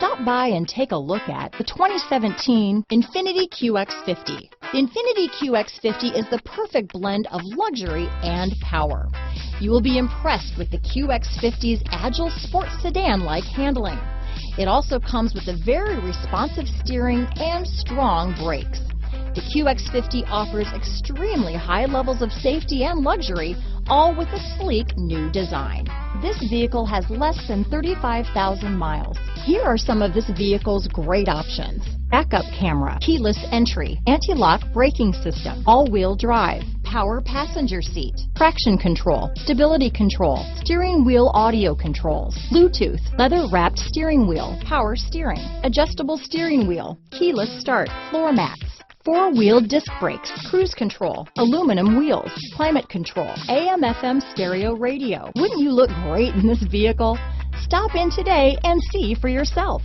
Stop by and take a look at the 2017 INFINITI QX50. The INFINITI QX50 is the perfect blend of luxury and power. You will be impressed with the QX50's agile sports sedan-like handling. It also comes with a very responsive steering and strong brakes. The QX50 offers extremely high levels of safety and luxury, all with a sleek new design. This vehicle has less than 35,000 miles. Here are some of this vehicle's great options: backup camera, keyless entry, anti-lock braking system, all-wheel drive, power passenger seat, traction control, stability control, steering wheel audio controls, Bluetooth, leather-wrapped steering wheel, power steering, adjustable steering wheel, keyless start, floor mats, four-wheel disc brakes, cruise control, aluminum wheels, climate control, AM/FM stereo radio. Wouldn't you look great in this vehicle? Stop in today and see for yourself.